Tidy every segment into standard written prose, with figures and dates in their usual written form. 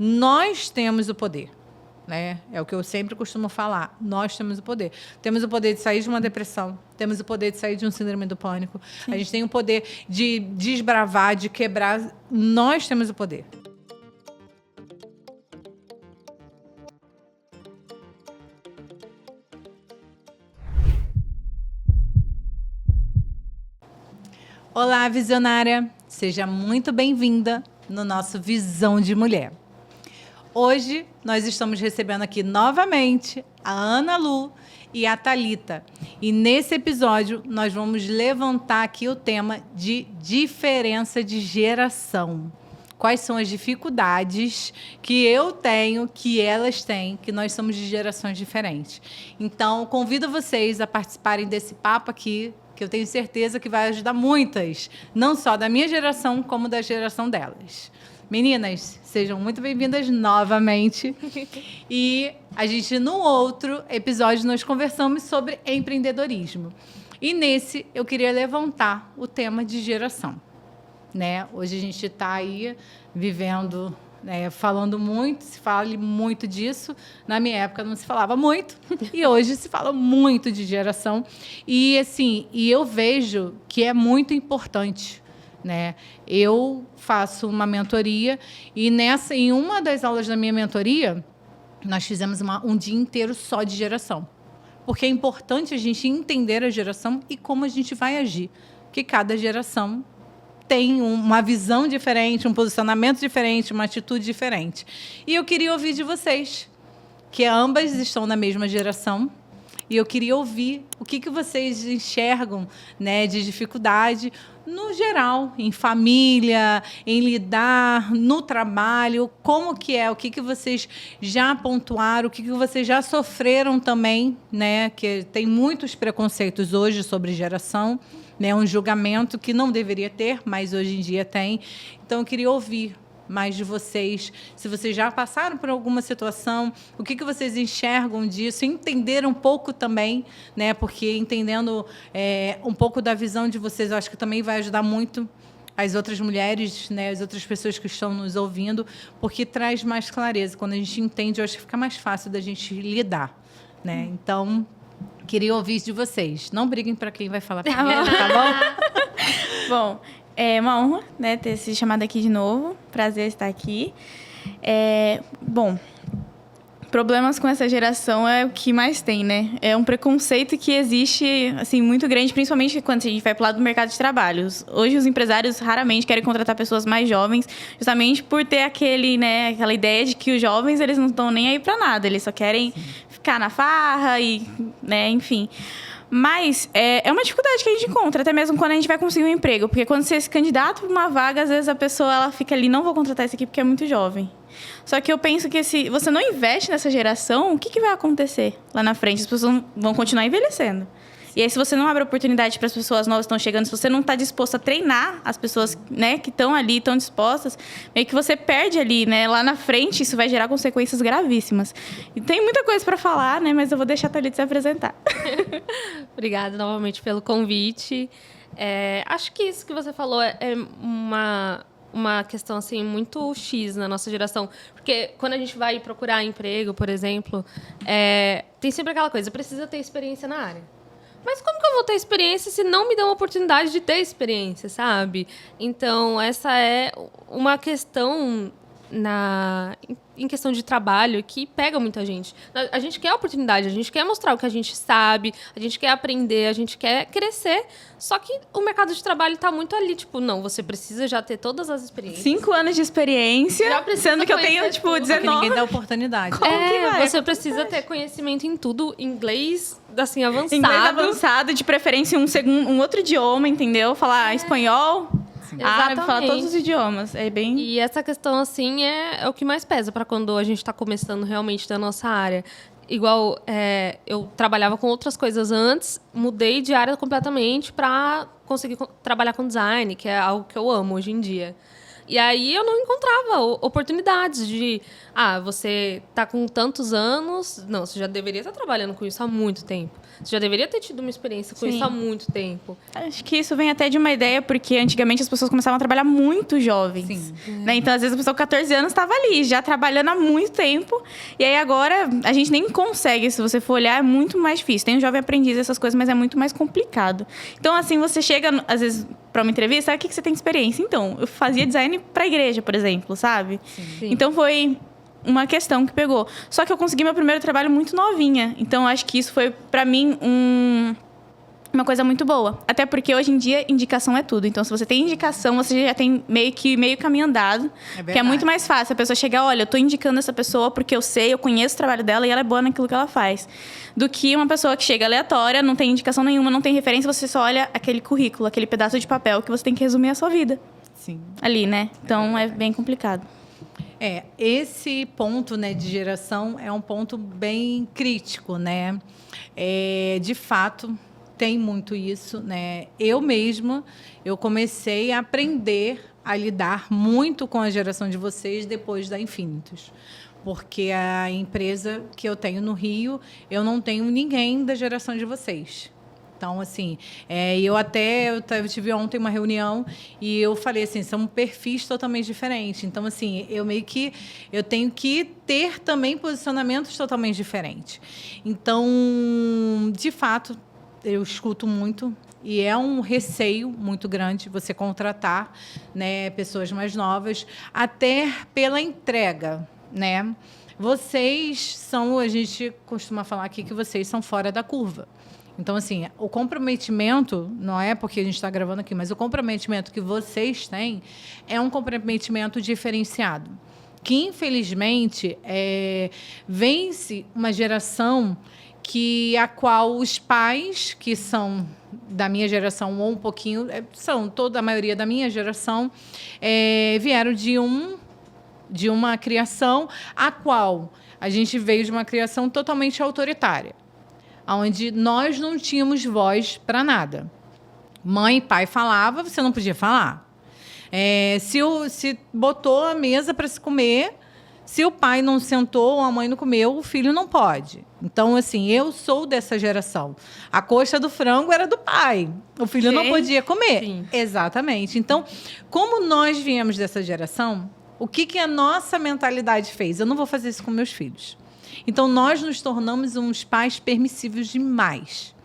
nós temos o poder. Né? É o que eu sempre costumo falar. Nós temos o poder. Temos o poder de sair de uma depressão. Temos o poder de sair de um síndrome do pânico. Sim. A gente tem o poder de desbravar, de quebrar. Nós temos o poder. Olá, visionária! Seja muito bem-vinda no nosso Visão de Mulher. Hoje, nós estamos recebendo aqui novamente a Ana Lu e a Thalita. E nesse episódio, nós vamos levantar aqui o tema de diferença de geração. Quais são as dificuldades que eu tenho, que elas têm, que nós somos de gerações diferentes. Então, convido vocês a participarem desse papo aqui, que eu tenho certeza que vai ajudar muitas, não só da minha geração, como da geração delas. Meninas, sejam muito bem-vindas novamente. E a gente, no outro episódio, nós conversamos sobre empreendedorismo. E nesse, eu queria levantar o tema de geração. Né? Hoje a gente está aí vivendo, falando muito, se fala muito disso. Na minha época não se falava muito, e hoje se fala muito de geração. E, assim, eu vejo que é muito importante. Né? Eu faço uma mentoria e em uma das aulas da minha mentoria, nós fizemos um dia inteiro só de geração. Porque é importante a gente entender a geração e como a gente vai agir. Porque cada geração tem uma visão diferente, um posicionamento diferente, uma atitude diferente. E eu queria ouvir de vocês, que ambas estão na mesma geração, e eu queria ouvir o que vocês enxergam, né, de dificuldade, no geral, em família, em lidar, no trabalho, como que é, o que vocês já pontuaram, o que vocês já sofreram também, né, que tem muitos preconceitos hoje sobre geração, né, um julgamento que não deveria ter, mas hoje em dia tem. Então, eu queria ouvir mais de vocês, se vocês já passaram por alguma situação, o que vocês enxergam disso, entender um pouco também, né? Porque entendendo um pouco da visão de vocês, eu acho que também vai ajudar muito as outras mulheres, né? As outras pessoas que estão nos ouvindo, porque traz mais clareza. Quando a gente entende, eu acho que fica mais fácil da gente lidar, né? Então, queria ouvir de vocês. Não briguem para quem vai falar primeiro, tá bom? Bom, é uma honra, né, ter se chamado aqui de novo. Prazer estar aqui. Bom, problemas com essa geração é o que mais tem, né? É um preconceito que existe, assim, muito grande, principalmente quando a gente vai para o lado do mercado de trabalho. Hoje, os empresários raramente querem contratar pessoas mais jovens, justamente por ter aquela ideia de que os jovens, eles não estão nem aí para nada. Eles só querem ficar na farra e, né, enfim. Mas é uma dificuldade que a gente encontra, até mesmo quando a gente vai conseguir um emprego. Porque quando você se candidata para uma vaga, às vezes a pessoa ela fica ali, não vou contratar esse aqui porque é muito jovem. Só que eu penso que se você não investe nessa geração, o que vai acontecer lá na frente? As pessoas vão continuar envelhecendo. E aí, se você não abre oportunidade para as pessoas novas que estão chegando, se você não está disposto a treinar as pessoas, né, que estão ali, estão dispostas, meio que você perde ali, né? Lá na frente, isso vai gerar consequências gravíssimas. E tem muita coisa para falar, né? Mas eu vou deixar a Thalita se apresentar. Obrigada novamente pelo convite. Acho que isso que você falou é uma questão assim, muito X na nossa geração. Porque quando a gente vai procurar emprego, por exemplo, tem sempre aquela coisa, precisa ter experiência na área. Mas como que eu vou ter experiência se não me dão a oportunidade de ter experiência, sabe? Então, essa é uma questão em questão de trabalho que pega muita gente. A gente quer oportunidade, a gente quer mostrar o que a gente sabe, a gente quer aprender, a gente quer crescer, só que o mercado de trabalho está muito ali, tipo, não, você precisa já ter todas as experiências. 5 anos de experiência, sendo que eu tenho, tipo, tudo, 19. Que ninguém dá oportunidade. Como que vai? Você precisa ter conhecimento em tudo, inglês, assim, avançado. Inglês avançado, de preferência um outro idioma, entendeu? Falar espanhol, árabe, falar todos os idiomas. É bem... E essa questão, assim, é o que mais pesa para quando a gente está começando realmente da nossa área. Igual, eu trabalhava com outras coisas antes, mudei de área completamente para conseguir trabalhar com design, que é algo que eu amo hoje em dia. E aí eu não encontrava oportunidades de... você está com tantos anos... Não, você já deveria estar trabalhando com isso há muito tempo. Você já deveria ter tido uma experiência com Sim. isso há muito tempo. Acho que isso vem até de uma ideia, porque antigamente as pessoas começavam a trabalhar muito jovens. Sim. Né? Então, às vezes, a pessoa com 14 anos estava ali, já trabalhando há muito tempo. E aí, agora, a gente nem consegue. Se você for olhar, é muito mais difícil. Tem um jovem aprendiz, essas coisas, mas é muito mais complicado. Então, assim, você chega, às vezes, para uma entrevista, o que você tem de experiência? Então, eu fazia design para a igreja, por exemplo, sabe? Sim. Então, foi uma questão que pegou. Só que eu consegui meu primeiro trabalho muito novinha. Então, acho que isso foi, para mim, uma coisa muito boa. Até porque hoje em dia, indicação é tudo. Então, se você tem indicação, você já tem meio caminho andado. Que é muito mais fácil a pessoa chegar, olha, eu tô indicando essa pessoa porque eu sei, eu conheço o trabalho dela e ela é boa naquilo que ela faz. Do que uma pessoa que chega aleatória, não tem indicação nenhuma, não tem referência, você só olha aquele currículo, aquele pedaço de papel que você tem que resumir a sua vida. Sim. Ali, né? Então, é bem complicado. Esse ponto, né, de geração é um ponto bem crítico, né? De fato, tem muito isso, né? Eu mesma, eu comecei a aprender a lidar muito com a geração de vocês depois da Infinitus. Porque a empresa que eu tenho no Rio, eu não tenho ninguém da geração de vocês. Então, assim, eu tive ontem uma reunião e eu falei assim, são perfis totalmente diferentes. Então, assim, eu tenho que ter também posicionamentos totalmente diferentes. Então, de fato, eu escuto muito e é um receio muito grande você contratar, né, pessoas mais novas, até pela entrega, né? A gente costuma falar aqui que vocês são fora da curva. Então, assim, o comprometimento, não é porque a gente está gravando aqui, mas o comprometimento que vocês têm é um comprometimento diferenciado. Que, infelizmente, vence uma geração a qual os pais, que são da minha geração ou um pouquinho, são toda a maioria da minha geração, vieram de uma criação a qual a gente veio de uma criação totalmente autoritária, onde nós não tínhamos voz para nada. Mãe e pai falava, você não podia falar. Se botou a mesa para se comer, se o pai não sentou ou a mãe não comeu, o filho não pode. Então, assim, eu sou dessa geração. A coxa do frango era do pai. O filho não podia comer. Sim. Exatamente. Então, como nós viemos dessa geração, o que a nossa mentalidade fez? Eu não vou fazer isso com meus filhos. Então, nós nos tornamos uns pais permissivos demais,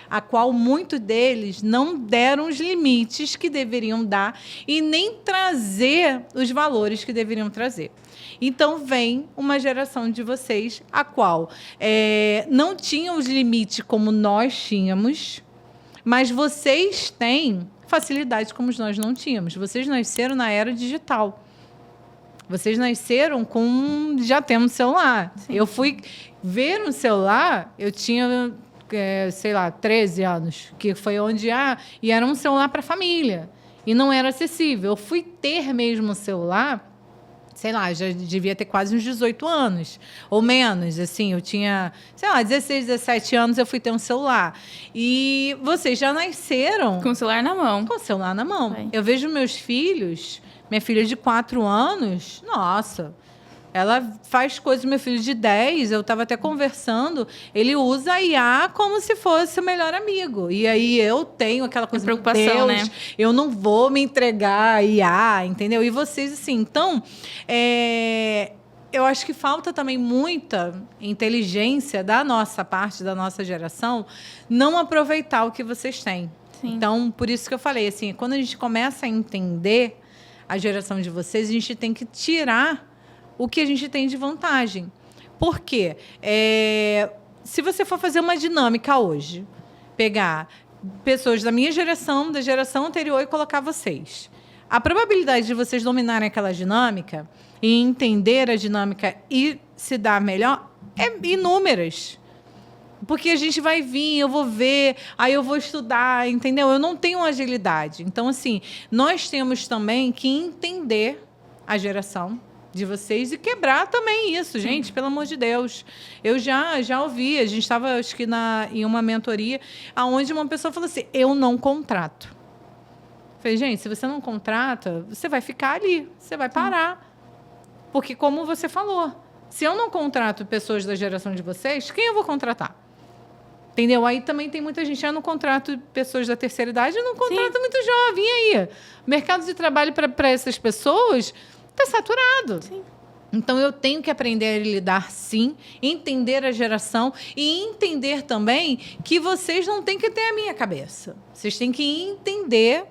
a qual muitos deles não deram os limites que deveriam dar e nem trazer os valores que deveriam trazer. Então, vem uma geração de vocês a qual não tinha os limites como nós tínhamos, mas vocês têm facilidades como nós não tínhamos. Vocês nasceram na era digital. Vocês nasceram já tendo celular. Sim. Eu fui ver um celular, eu tinha, 13 anos, que foi onde e era um celular para família. E não era acessível. Eu fui ter mesmo um celular, já devia ter quase uns 18 anos, ou menos, assim, eu tinha, 16, 17 anos, eu fui ter um celular. E vocês já nasceram... Com o celular na mão. Com o celular na mão. Vai. Eu vejo meus filhos, minha filha de 4 anos, nossa, ela faz coisas, meu filho de 10, eu estava até conversando, ele usa a IA como se fosse o melhor amigo. E aí eu tenho aquela coisa, de preocupação, Deus, né? Eu não vou me entregar a IA, entendeu? E vocês, assim, então, eu acho que falta também muita inteligência da nossa parte, da nossa geração, não aproveitar o que vocês têm. Sim. Então, por isso que eu falei, assim, quando a gente começa a entender a geração de vocês, a gente tem que tirar o que a gente tem de vantagem. Por quê? Se você for fazer uma dinâmica hoje, pegar pessoas da minha geração, da geração anterior e colocar vocês, a probabilidade de vocês dominarem aquela dinâmica e entender a dinâmica e se dar melhor é inúmeras. Porque a gente vai vir, eu vou ver, aí eu vou estudar, entendeu? Eu não tenho agilidade. Então, assim, nós temos também que entender a geração de vocês e quebrar também isso, gente, pelo amor de Deus. Eu já ouvi, a gente estava, acho que, em uma mentoria, onde uma pessoa falou assim, eu não contrato. Falei, gente, se você não contrata, você vai ficar ali, você vai parar. Porque, como você falou, se eu não contrato pessoas da geração de vocês, quem eu vou contratar? Entendeu? Aí também tem muita gente, no contrato pessoas da terceira idade, não contrata muito jovem. E aí? O mercado de trabalho para essas pessoas está saturado. Sim. Então, eu tenho que aprender a lidar, sim, entender a geração e entender também que vocês não têm que ter a minha cabeça. Vocês têm que entender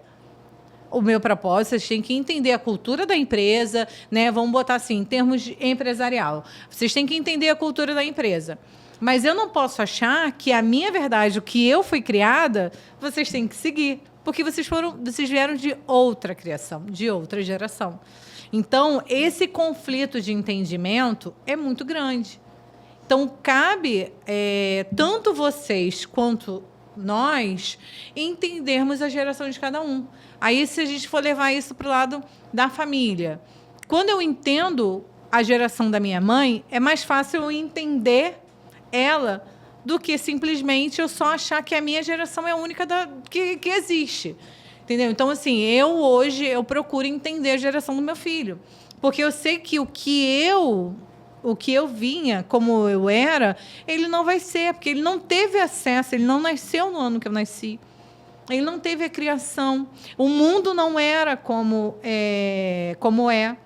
o meu propósito, vocês têm que entender a cultura da empresa, né? Vamos botar assim, em termos empresarial. Vocês têm que entender a cultura da empresa. Mas eu não posso achar que a minha verdade, o que eu fui criada, vocês têm que seguir. Porque vocês vieram de outra criação, de outra geração. Então, esse conflito de entendimento é muito grande. Então, cabe tanto vocês quanto nós entendermos a geração de cada um. Aí, se a gente for levar isso para o lado da família, quando eu entendo a geração da minha mãe, é mais fácil eu entender ela do que simplesmente eu só achar que a minha geração é a única que existe. Entendeu? Então, assim, hoje eu procuro entender a geração do meu filho. Porque eu sei que o que eu vinha, como eu era, ele não vai ser, porque ele não teve acesso, ele não nasceu no ano que eu nasci. Ele não teve a criação. O mundo não era como é.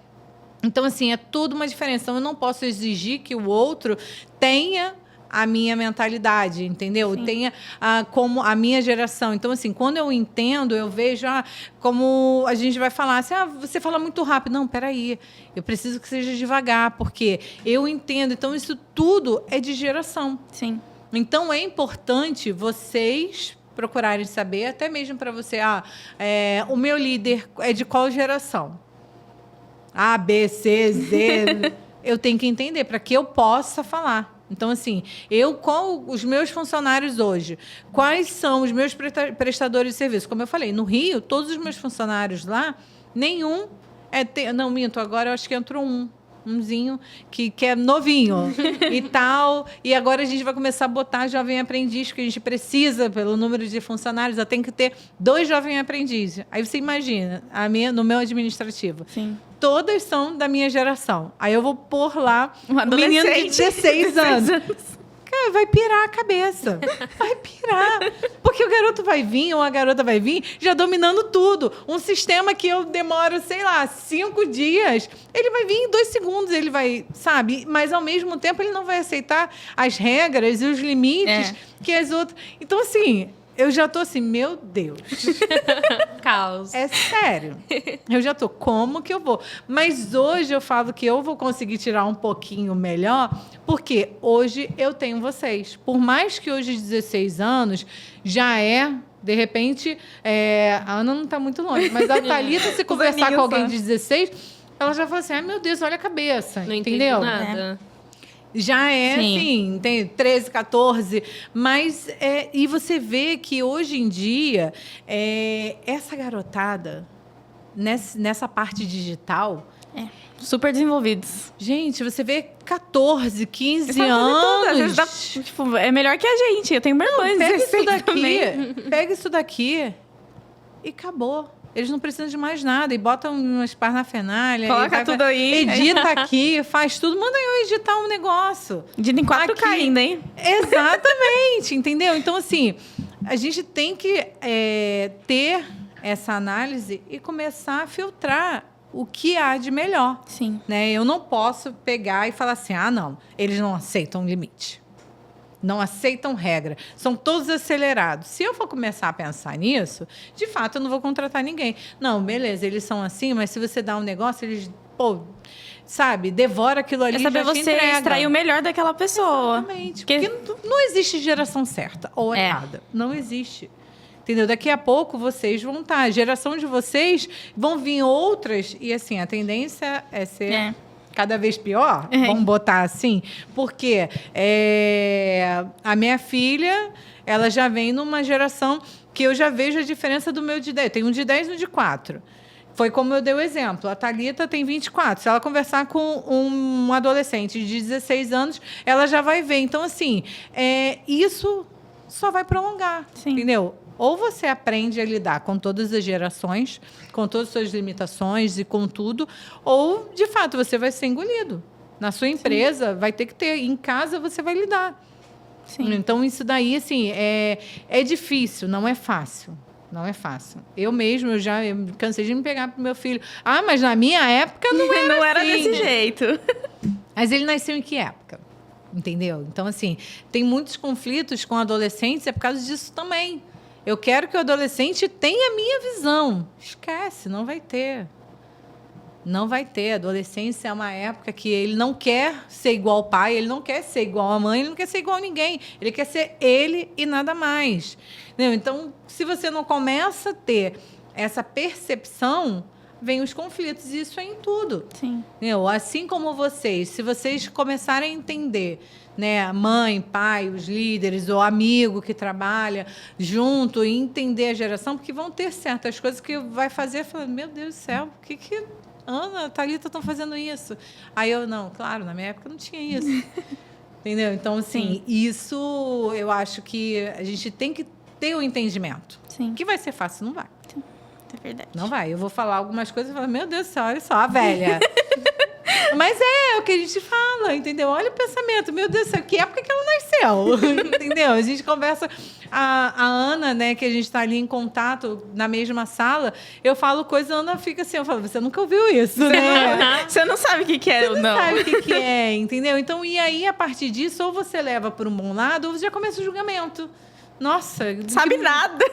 Então, assim, é tudo uma diferença. Então, eu não posso exigir que o outro tenha a minha mentalidade, entendeu? Sim. Tenha como a minha geração. Então, assim, quando eu entendo, eu vejo como a gente vai falar assim, você fala muito rápido. Não, peraí, eu preciso que seja devagar, porque eu entendo. Então, isso tudo é de geração. Sim. Então, é importante vocês procurarem saber, até mesmo para você, o meu líder é de qual geração? A, B, C, Z. Eu tenho que entender para que eu possa falar. Então, assim, com os meus funcionários hoje, quais são os meus prestadores de serviço? Como eu falei, no Rio, todos os meus funcionários lá, nenhum não, minto, agora eu acho que entrou umzinho que é novinho e tal. E agora a gente vai começar a botar jovem aprendiz, que a gente precisa, pelo número de funcionários, tem que ter 2 jovens aprendizes. Aí você imagina, no meu administrativo. Sim. Todas são da minha geração. Aí eu vou pôr lá um menino de 16 anos. Cara, vai pirar a cabeça. Vai pirar. Porque o garoto vai vir, ou a garota vai vir, já dominando tudo. Um sistema que eu demoro, 5 dias, ele vai vir em 2 segundos, ele vai, sabe? Mas, ao mesmo tempo, ele não vai aceitar as regras e os limites que as outras... Então, assim... Eu já tô assim, meu Deus. Caos. É sério. Eu já tô, como que eu vou? Mas hoje eu falo que eu vou conseguir tirar um pouquinho melhor, porque hoje eu tenho vocês. Por mais que hoje, 16 anos, já de repente, a Ana não está muito longe, mas a Thalita, se conversar com alguém de 16, ela já fala assim, meu Deus, olha a cabeça. Não entendeu? Nada. Já assim, tem 13, 14, mas e você vê que hoje em dia essa garotada nessa parte digital super desenvolvidos. Gente, você vê 14, 15 anos. É melhor que a gente. Eu tenho minha irmã, pega isso daqui, também. pega isso daqui e acabou. Eles não precisam de mais nada. E botam umas parafernália. Coloca tudo aí. Edita aqui, faz tudo. Manda eu editar um negócio. Edita em 4K aqui. ainda, hein? Exatamente, entendeu? Então, assim, a gente tem que ter essa análise e começar a filtrar o que há de melhor. Sim. Né? Eu não posso pegar e falar assim, não, eles não aceitam limite. Não aceitam regra. São todos acelerados. Se eu for começar a pensar nisso, de fato, eu não vou contratar ninguém. Não, beleza, eles são assim, mas se você dá um negócio, eles, devora aquilo ali e saber já te você entrega. extrair o melhor daquela pessoa. Exatamente. Porque não existe geração certa ou errada. Não existe. Entendeu? Daqui a pouco vocês vão estar. A geração de vocês vão vir outras. E, assim, a tendência é ser... cada vez pior, vamos botar assim, porque a minha filha, ela já vem numa geração que eu já vejo a diferença do meu de 10. Tem um de 10 e um de 4. Foi como eu dei o exemplo. A Thalita tem 24. Se ela conversar com um adolescente de 16 anos, ela já vai ver. Então, assim, isso só vai prolongar, entendeu? Ou você aprende a lidar com todas as gerações, com todas as suas limitações e com tudo, ou, de fato, você vai ser engolido. Na sua empresa, vai ter que ter. Em casa, você vai lidar. Sim. Então, isso daí, assim, é difícil, não é fácil. Não é fácil. Eu cansei de me pegar pro meu filho. Ah, mas na minha época não era Não era assim. desse jeito. Mas ele nasceu em que época? Entendeu? Então, assim, tem muitos conflitos com adolescentes, é por causa disso também. Eu quero que o adolescente tenha a minha visão. Esquece, não vai ter. Não vai ter. A adolescência é uma época que ele não quer ser igual ao pai, ele não quer ser igual à mãe, ele não quer ser igual a ninguém. Ele quer ser ele e nada mais. Entendeu? Então, se você não começa a ter essa percepção, vem os conflitos. E isso é em tudo. Sim. Entendeu? Assim como vocês, se vocês começarem a entender, né, mãe, pai, os líderes, ou amigo que trabalha junto, e entender a geração, porque vão ter certas coisas que vai fazer, falando, meu Deus do céu, por que Ana, Thalita estão fazendo isso? Aí eu, não, claro, na minha época não tinha isso. Entendeu? Então, assim, isso eu acho que a gente tem que ter o entendimento. Sim. Que vai ser fácil, não vai. É verdade. Não vai. Eu vou falar algumas coisas e falar, meu Deus do céu, olha só, a velha. Mas é o que a gente fala, entendeu? Olha o pensamento. Meu Deus do céu, que época que ela nasceu? Entendeu? A gente conversa... A Ana, né, que a gente está ali em contato na mesma sala, eu falo coisa, a Ana fica assim, eu falo, você nunca ouviu isso, né? Você não sabe o que é, Você não. sabe o que é, entendeu? Então, e aí, a partir disso, ou você leva por um bom lado, ou você já começa o julgamento. Nossa... Sabe nada.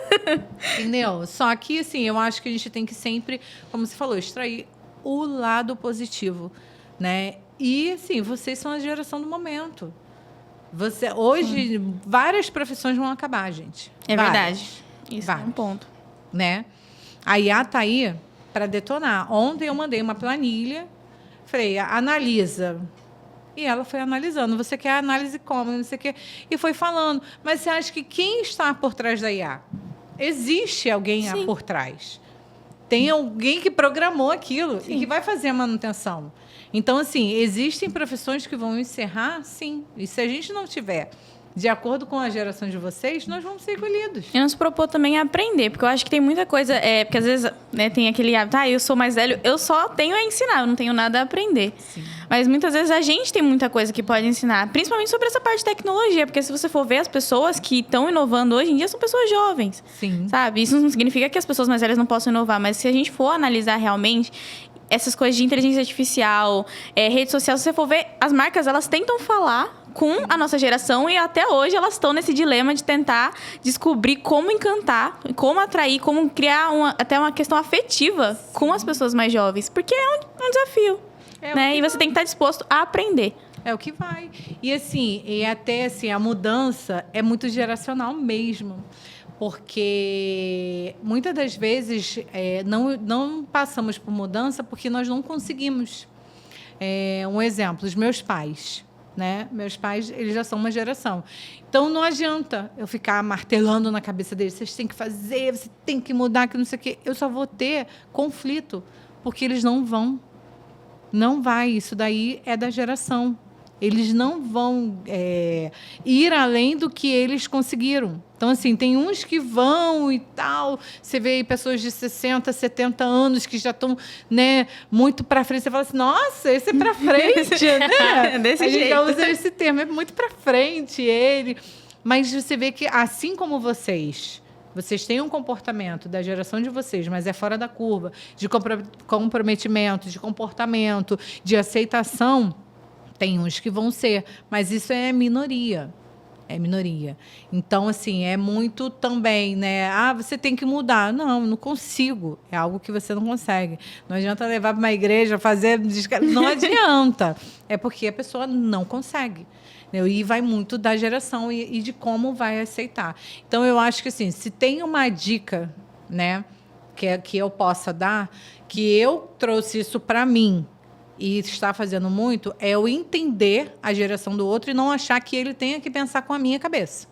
Entendeu? Só que, assim, eu acho que a gente tem que sempre, como você falou, extrair o lado positivo, né? E, assim, vocês são a geração do momento. Hoje, várias profissões vão acabar, gente. É Várias. verdade. Isso é um ponto. Né? A IA tá aí para detonar. Ontem eu mandei uma planilha, falei, analisa. E ela foi analisando. Você quer análise como? Não sei o quê. E foi falando. Mas você acha que quem está por trás da IA? Existe alguém por trás. Tem alguém que programou aquilo e que vai fazer a manutenção. Então, assim, existem profissões que vão encerrar, sim. E se a gente não tiver de acordo com a geração de vocês, nós vamos ser engolidos. E nos propor também a aprender, porque eu acho que tem muita coisa... porque às vezes, né, tem aquele hábito, eu sou mais velho, eu só tenho a ensinar, eu não tenho nada a aprender. Sim. Mas muitas vezes a gente tem muita coisa que pode ensinar, principalmente sobre essa parte de tecnologia, porque se você for ver, as pessoas que estão inovando hoje em dia são pessoas jovens. Sim. Sabe? Isso não significa que as pessoas mais velhas não possam inovar, mas se a gente for analisar realmente... essas coisas de inteligência artificial, rede social, se você for ver, as marcas, elas tentam falar com a nossa geração e até hoje elas estão nesse dilema de tentar descobrir como encantar, como atrair, como criar até uma questão afetiva com as pessoas mais jovens, porque é um desafio, né? E você tem que estar disposto a aprender. É o que vai. E assim, até assim, a mudança é muito geracional mesmo. Porque muitas das vezes não passamos por mudança porque nós não conseguimos. Um exemplo, os meus pais. Né? Meus pais, eles já são uma geração. Então, não adianta eu ficar martelando na cabeça deles. Vocês têm que fazer, você tem que mudar, que não sei o quê. Eu só vou ter conflito, porque eles não vão. Não vai. Isso daí é da geração. Eles não vão ir além do que eles conseguiram. Então, assim, tem uns que vão e tal. Você vê aí pessoas de 60, 70 anos que já estão, né, muito para frente. Você fala assim, nossa, esse é para frente, né? Desse a gente jeito. já usa esse termo, é muito para frente ele. Mas você vê que, assim como vocês têm um comportamento da geração de vocês, mas é fora da curva, de comprometimento, de comportamento, de aceitação... Tem uns que vão ser, mas isso é minoria. É minoria. Então, assim, é muito também, né? Você tem que mudar. Não consigo. É algo que você não consegue. Não adianta levar para uma igreja, fazer... Não adianta. É porque a pessoa não consegue. E vai muito da geração e de como vai aceitar. Então, eu acho que, assim, se tem uma dica, né, que eu possa dar, que eu trouxe isso para mim, e está fazendo muito, é eu entender a geração do outro e não achar que ele tenha que pensar com a minha cabeça.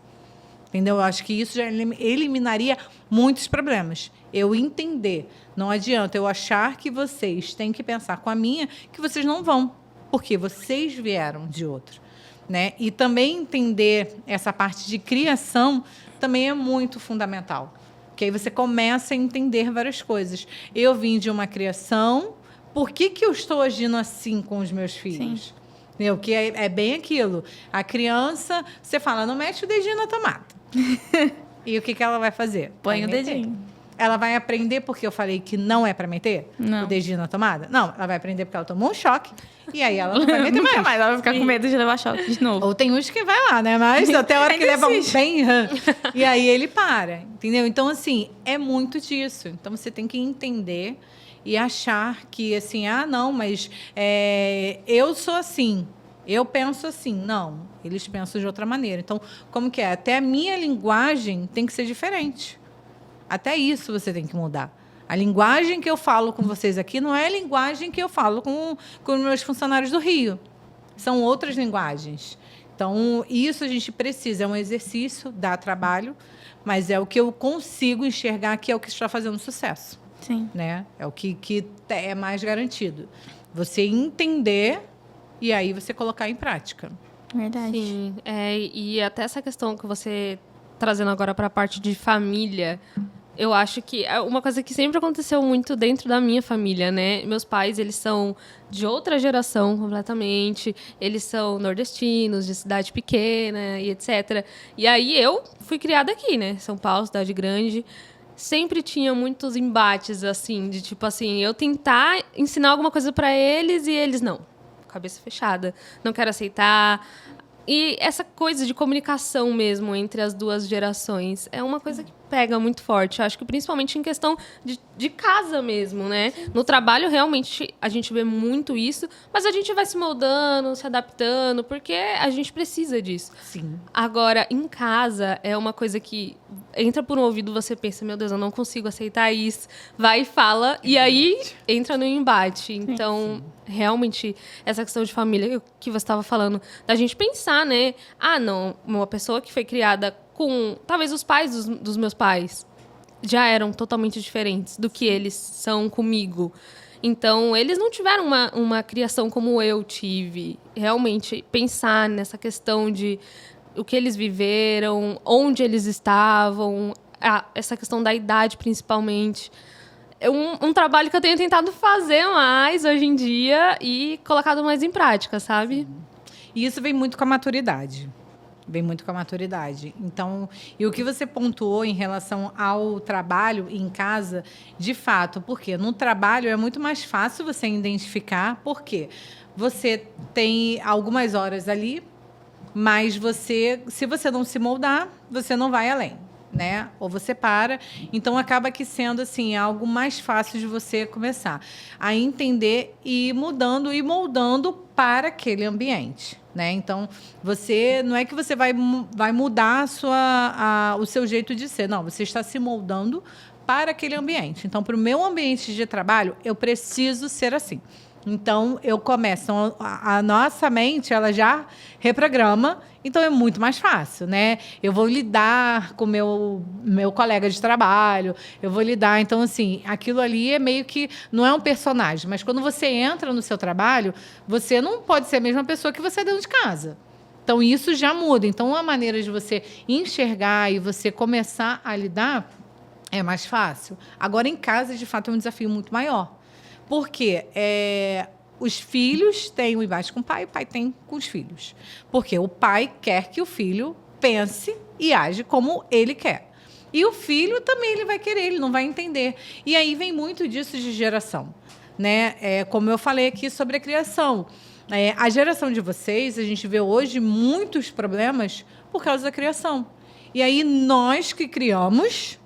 Entendeu? Eu acho que isso já eliminaria muitos problemas. Eu entender. Não adianta eu achar que vocês têm que pensar com a minha, que vocês não vão, porque vocês vieram de outro. Né? E também entender essa parte de criação também é muito fundamental. Porque aí você começa a entender várias coisas. Eu vim de uma criação... Por que eu estou agindo assim com os meus filhos? Entendeu? Que é bem aquilo. A criança, você fala, não mexe o dedinho na tomada. E o que ela vai fazer? Põe Vai o meter. dedinho. Ela vai aprender porque eu falei que não é para meter Não. o dedinho na tomada? Não, ela vai aprender porque ela tomou um choque. E aí ela não vai meter Nunca mais. mais, ela vai ficar com medo de levar choque de novo. Ou tem uns que vai lá, né? Mas até a hora que Ainda leva um existe. bem... E aí ele para, entendeu? Então, assim, é muito disso. Então, você tem que entender e achar que, assim, não, mas eu sou assim, eu penso assim. Não, eles pensam de outra maneira. Então, como que é? Até a minha linguagem tem que ser diferente. Até isso você tem que mudar. A linguagem que eu falo com vocês aqui não é a linguagem que eu falo com os meus funcionários do Rio. São outras linguagens. Então, isso a gente precisa. É um exercício, dá trabalho, mas é o que eu consigo enxergar que é o que está fazendo sucesso. Sim. Né? É o que é mais garantido. Você entender e aí você colocar em prática. Verdade. Sim, e até essa questão que você trazendo agora para a parte de família, eu acho que é uma coisa que sempre aconteceu muito dentro da minha família, né? Meus pais, eles são de outra geração completamente, eles são nordestinos, de cidade pequena e etc. E aí eu fui criada aqui, né? São Paulo, cidade grande. Sempre tinha muitos embates, assim, de tipo assim, eu tentar ensinar alguma coisa para eles e eles não. Cabeça fechada, não quero aceitar. E essa coisa de comunicação mesmo entre as duas gerações é uma coisa que pega muito forte. Eu acho que principalmente em questão de casa mesmo, né? No trabalho, realmente, a gente vê muito isso, mas a gente vai se moldando, se adaptando, porque a gente precisa disso. Sim. Agora, em casa, é uma coisa que entra por um ouvido, você pensa, meu Deus, eu não consigo aceitar isso. Vai e fala, e aí entra no embate. Então, realmente, essa questão de família que você estava falando, da gente pensar, né? Não, uma pessoa que foi criada com... Talvez os pais dos meus pais já eram totalmente diferentes do que eles são comigo. Então, eles não tiveram uma criação como eu tive. Realmente, pensar nessa questão de o que eles viveram, onde eles estavam, essa questão da idade, principalmente. É um trabalho que eu tenho tentado fazer mais hoje em dia e colocado mais em prática, sabe? E isso vem muito com a maturidade. Vem muito com a maturidade. Então, e o que você pontuou em relação ao trabalho em casa, de fato, porque no trabalho é muito mais fácil você identificar, porque você tem algumas horas ali, mas se você não se moldar, você não vai além, né? Ou você para. Então, acaba que sendo assim, algo mais fácil de você começar a entender e ir mudando e moldando para aquele ambiente. Né? Então, não é que você vai mudar o seu jeito de ser. Não, você está se moldando para aquele ambiente. Então, para o meu ambiente de trabalho, eu preciso ser assim. Então, eu começo. A nossa mente, ela já reprograma, então é muito mais fácil, né? Eu vou lidar com o meu colega de trabalho, eu vou lidar. Então, assim, aquilo ali é meio que... Não é um personagem, mas quando você entra no seu trabalho, você não pode ser a mesma pessoa que você é dentro de casa. Então, isso já muda. Então, a maneira de você enxergar e você começar a lidar é mais fácil. Agora, em casa, de fato, é um desafio muito maior. Porque os filhos têm o embate com o pai tem com os filhos. Porque o pai quer que o filho pense e age como ele quer. E o filho também ele vai querer, ele não vai entender. E aí vem muito disso de geração. Né? Como eu falei aqui sobre a criação. A geração de vocês, a gente vê hoje muitos problemas por causa da criação. E aí nós que criamos,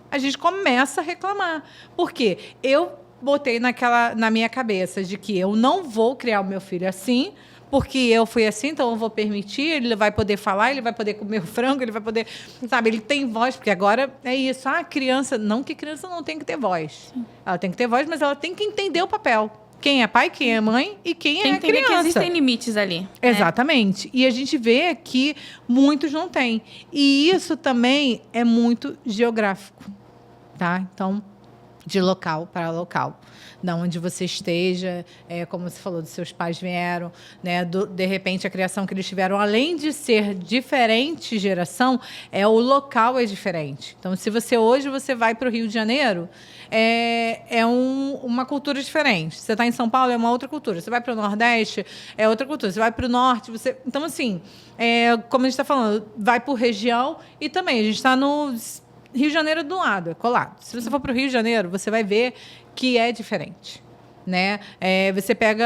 a gente começa a reclamar. Por quê? Eu botei na minha cabeça de que eu não vou criar o meu filho assim, porque eu fui assim, então eu vou permitir, ele vai poder falar, ele vai poder comer o frango, ele vai poder... Sabe, ele tem voz, porque agora é isso. Criança... Não que criança não tem que ter voz. Sim. Ela tem que ter voz, mas ela tem que entender o papel. Quem é pai, quem é mãe e quem é a criança. Tem que entender que existem limites ali. Exatamente. Né? E a gente vê que muitos não têm. E isso também é muito geográfico. Tá? Então... de local para local, da onde você esteja, como você falou, dos seus pais vieram, né? De repente a criação que eles tiveram, além de ser diferente geração, o local é diferente. Então, se hoje você vai para o Rio de Janeiro, uma cultura diferente. Você está em São Paulo, é uma outra cultura. Você vai para o Nordeste, é outra cultura. Você vai para o Norte, então assim, como a gente está falando, vai por região e também a gente está no Rio de Janeiro do lado, é colado. Se você for para o Rio de Janeiro, você vai ver que é diferente, né? Você pega,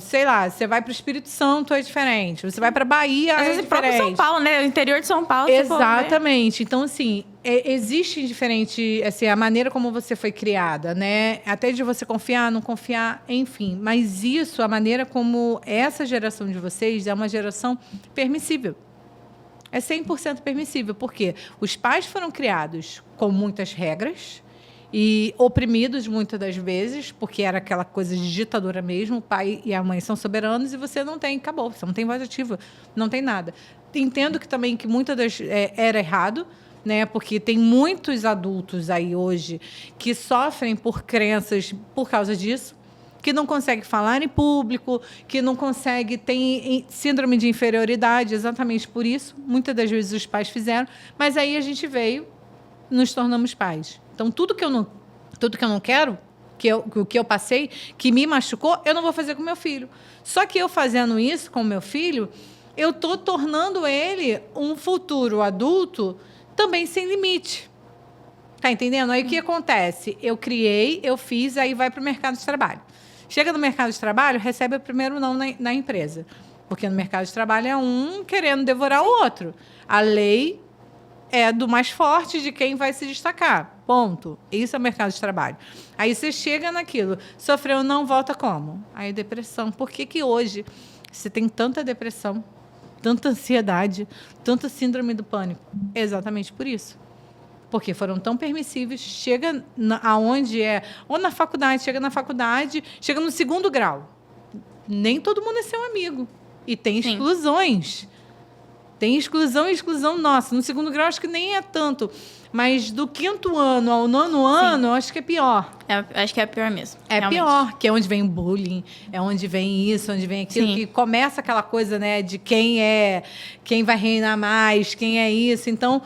sei lá, você vai para o Espírito Santo, é diferente. Você vai para Bahia, Às é vezes diferente. próprio São Paulo, né? O interior de São Paulo. Exatamente. Então, assim, existe diferente, assim, a maneira como você foi criada, né? Até de você confiar, não confiar, enfim. Mas isso, a maneira como essa geração de vocês é uma geração permissível. É 100% permissível, porque os pais foram criados com muitas regras e oprimidos muitas das vezes, porque era aquela coisa de ditadura mesmo, o pai e a mãe são soberanos e você não tem, acabou, você não tem voz ativa, não tem nada. Entendo que também que muitas das era errado, né? Porque tem muitos adultos aí hoje que sofrem por crenças por causa disso, que não consegue falar em público, que não consegue, tem síndrome de inferioridade, exatamente por isso. Muitas das vezes os pais fizeram, mas aí a gente veio, nos tornamos pais. Então, tudo que eu não quero, o que eu passei, que me machucou, eu não vou fazer com meu filho. Só que eu fazendo isso com meu filho, eu estou tornando ele um futuro adulto também sem limite. Tá entendendo? Aí o que acontece? Eu criei, eu fiz, aí vai para o mercado de trabalho. Chega no mercado de trabalho, recebe o primeiro não na empresa. Porque no mercado de trabalho é um querendo devorar o outro. A lei é do mais forte, de quem vai se destacar. Ponto. Isso é o mercado de trabalho. Aí você chega naquilo. Sofreu, não, volta como? Aí depressão. Por que hoje você tem tanta depressão, tanta ansiedade, tanta síndrome do pânico? Exatamente por isso. Porque foram tão permissíveis, chega aonde ou na faculdade, chega no 2º grau. Nem todo mundo é seu amigo. E tem exclusões. Tem exclusão e exclusão nossa. No 2º grau, acho que nem é tanto. Mas do 5º ano ao 9º ano, acho que é pior. Acho que é pior mesmo. É realmente. pior, que é onde vem o bullying, é onde vem isso, onde vem aquilo, que começa aquela coisa, né, de quem vai reinar mais, quem é isso. Então,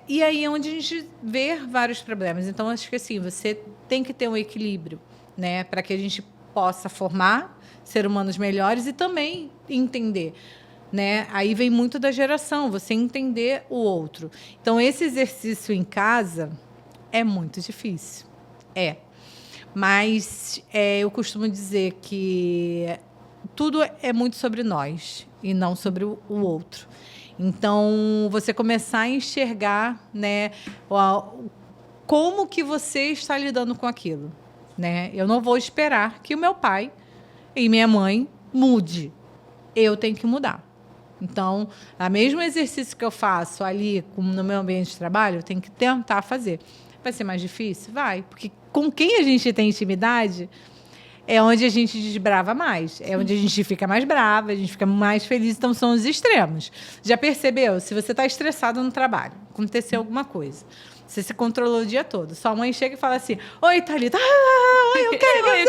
e aí é onde a gente vê vários problemas. Então, acho que assim, você tem que ter um equilíbrio, né, para que a gente possa formar seres humanos melhores e também entender. Né? Aí vem muito da geração, você entender o outro. Então, esse exercício em casa é muito difícil. Mas eu costumo dizer que tudo é muito sobre nós e não sobre o outro. Então, você começar a enxergar, né, como que você está lidando com aquilo. Né? Eu não vou esperar que o meu pai e minha mãe mude. Eu tenho que mudar. Então, o mesmo exercício que eu faço ali no meu ambiente de trabalho, eu tenho que tentar fazer. Vai ser mais difícil? Vai. Porque com quem a gente tem intimidade é onde a gente desbrava mais. É onde a gente fica mais brava, a gente fica mais feliz. Então, são os extremos. Já percebeu? Se você está estressado no trabalho, aconteceu alguma coisa, você se controlou o dia todo. Sua mãe chega e fala assim, oi, Thalita. Oi, eu quero, eu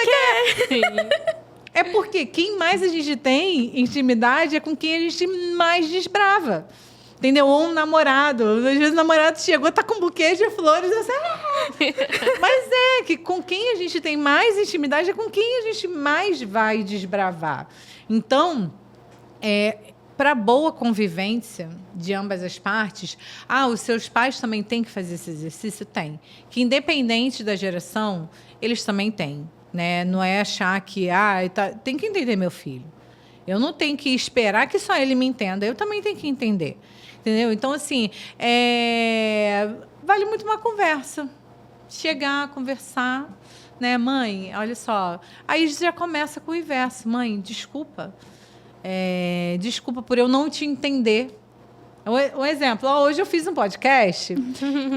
quero. É porque quem mais a gente tem intimidade é com quem a gente mais desbrava. Entendeu? Ou um namorado. Às vezes o namorado chegou, tá com um buquê de flores. Você... Mas que com quem a gente tem mais intimidade é com quem a gente mais vai desbravar. Então, para boa convivência de ambas as partes, os seus pais também têm que fazer esse exercício? Tem. Que independente da geração, eles também têm. Né? Não é achar que tem que entender meu filho. Eu não tenho que esperar que só ele me entenda. Eu também tenho que entender. Entendeu? Então, assim, vale muito uma conversa. Chegar, conversar. Né? Mãe, olha só. Aí já começa com o inverso. Mãe, desculpa. Desculpa por eu não te entender. Um exemplo. Hoje eu fiz um podcast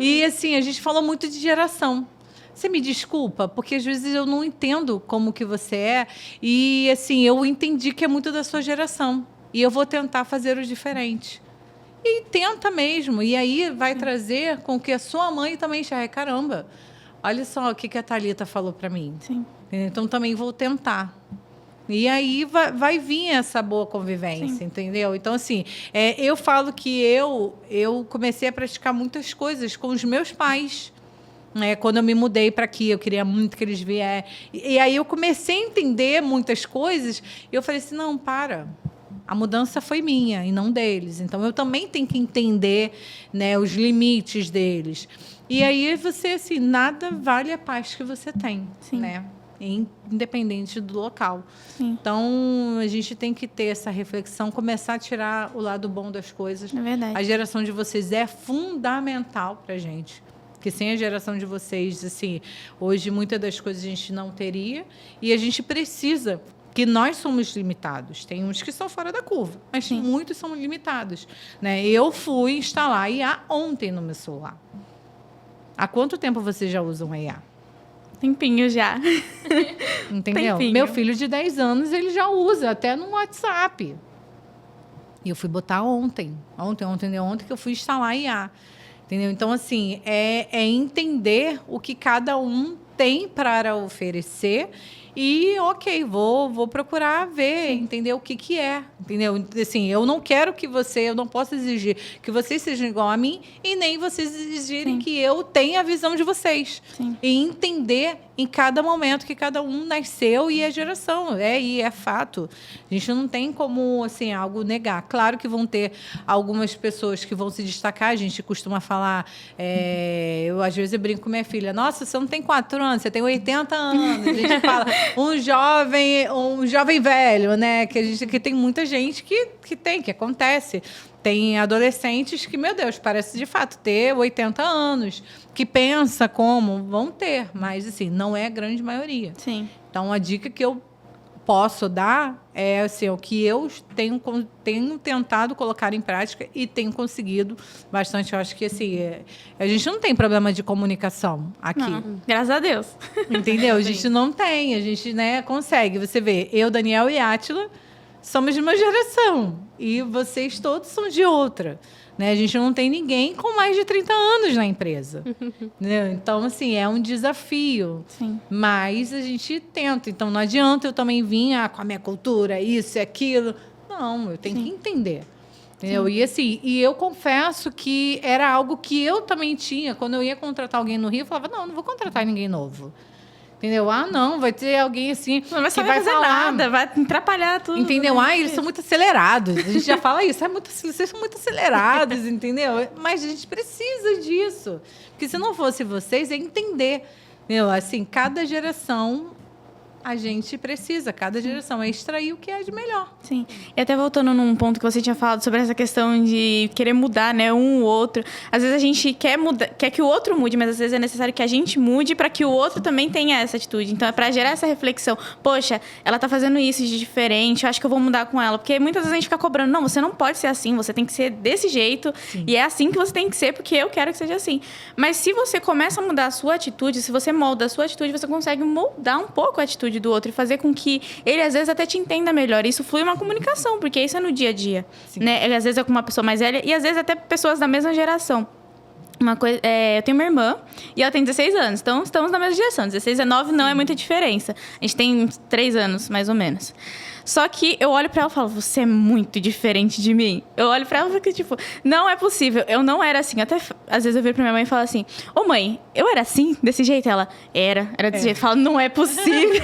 e, assim, a gente falou muito de geração. Você me desculpa, porque às vezes eu não entendo como que você é e, assim, eu entendi que é muito da sua geração e eu vou tentar fazer o diferente. E tenta mesmo. E aí vai trazer com que a sua mãe também enxergue, caramba, olha só o que a Thalita falou para mim. Sim. Então, também vou tentar. E aí vai vir essa boa convivência, Sim. entendeu? Então, assim, eu falo que eu comecei a praticar muitas coisas com os meus pais. Quando eu me mudei para aqui, eu queria muito que eles viessem. E aí eu comecei a entender muitas coisas. E eu falei assim, não, para. A mudança foi minha e não deles. Então, eu também tenho que entender, né, os limites deles. E aí você, assim, nada vale a paz que você tem, Sim. né? Independente do local. Sim. Então, a gente tem que ter essa reflexão, começar a tirar o lado bom das coisas. É verdade. A geração de vocês é fundamental para a gente. Porque sem a geração de vocês, assim, hoje muitas das coisas a gente não teria. E a gente precisa, que nós somos limitados. Tem uns que são fora da curva, mas Sim. muitos são limitados. Né? Eu fui instalar IA ontem no meu celular. Há quanto tempo vocês já usam a IA? Tempinho já. Entendeu? Tempinho. Meu filho de 10 anos, ele já usa, até no WhatsApp. E eu fui botar ontem que eu fui instalar a IA. Entendeu? Então, assim, é entender o que cada um tem para oferecer e, ok, vou procurar ver, entender o que é, entendeu? Assim, eu não quero que eu não posso exigir que vocês sejam igual a mim e nem vocês exigirem Sim. que eu tenha a visão de vocês. Sim. E entender em cada momento que cada um nasceu e a geração, e é fato. A gente não tem como, assim, algo negar. Claro que vão ter algumas pessoas que vão se destacar, a gente costuma falar, eu às vezes eu brinco com minha filha, nossa, você não tem 4 anos, você tem 80 anos. A gente fala, um jovem velho, né? Que tem muita gente que acontece. Tem adolescentes que, meu Deus, parece de fato ter 80 anos, que pensa como vão ter, mas assim, não é a grande maioria. Sim. Então, a dica que eu posso dar é assim, o que eu tenho tentado colocar em prática e tenho conseguido bastante. Eu acho que assim, a gente não tem problema de comunicação aqui. Não, graças a Deus. Entendeu? A gente não tem, a gente, né, consegue. Você vê, eu, Daniel e Átila somos de uma geração e vocês todos são de outra. Né? A gente não tem ninguém com mais de 30 anos na empresa. Né? Então, assim, é um desafio. Sim. Mas a gente tenta. Então, não adianta eu também vir com a minha cultura, isso e aquilo. Não, eu tenho Sim. que entender. Entendeu? E assim, eu confesso que era algo que eu também tinha. Quando eu ia contratar alguém no Rio, eu falava, não vou contratar ninguém novo. Entendeu? Não, vai ter alguém assim Não vai que fazer falar. nada, vai atrapalhar tudo. Entendeu? Né? Eles são muito acelerados. A gente já fala isso. Vocês são muito acelerados, entendeu? Mas a gente precisa disso. Porque se não fosse vocês, é entender. Entendeu? Assim, cada geração a gente precisa, cada geração, é extrair o que é de melhor. Sim. E até voltando num ponto que você tinha falado sobre essa questão de querer mudar, né, um ou outro. Às vezes a gente quer que o outro mude, mas às vezes é necessário que a gente mude para que o outro também tenha essa atitude. Então é para gerar essa reflexão. Poxa, ela tá fazendo isso de diferente, eu acho que eu vou mudar com ela. Porque muitas vezes a gente fica cobrando, não, você não pode ser assim, você tem que ser desse jeito. Sim. E é assim que você tem que ser, porque eu quero que seja assim. Mas se você começa a mudar a sua atitude, se você molda a sua atitude, você consegue moldar um pouco a atitude do outro e fazer com que ele, às vezes, até te entenda melhor. Isso flui uma comunicação, porque isso é no dia a dia. Né? Às vezes é com uma pessoa mais velha e, às vezes, até pessoas da mesma geração. Eu tenho uma irmã e ela tem 16 anos. Então, estamos na mesma geração. 16 e 9 não é muita diferença. A gente tem 3 anos, mais ou menos. Só que eu olho pra ela e falo, você é muito diferente de mim. Eu olho pra ela e fico tipo, não é possível. Eu não era assim. Até, às vezes, eu viro pra minha mãe e falo assim, ô mãe, eu era assim, desse jeito? Ela, era desse jeito. Eu falo, não é possível.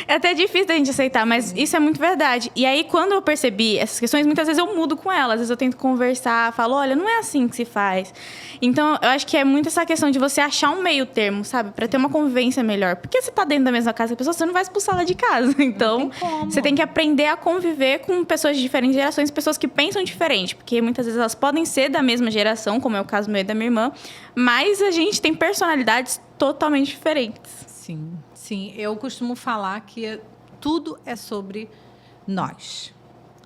É até difícil da gente aceitar, mas isso é muito verdade. E aí, quando eu percebi essas questões, muitas vezes eu mudo com ela. Às vezes eu tento conversar, falo, olha, não é assim que se faz. Então, eu acho que é muito essa questão de você achar um meio termo, sabe? Pra ter uma convivência melhor. Porque você tá dentro da mesma casa que a pessoa, você não vai expulsar ela de casa. Então, você tem que aprender a conviver com pessoas de diferentes gerações, pessoas que pensam diferente. Porque muitas vezes elas podem ser da mesma geração, como é o caso meu e da minha irmã, mas a gente tem personalidades totalmente diferentes. Sim, sim. Eu costumo falar que tudo é sobre nós.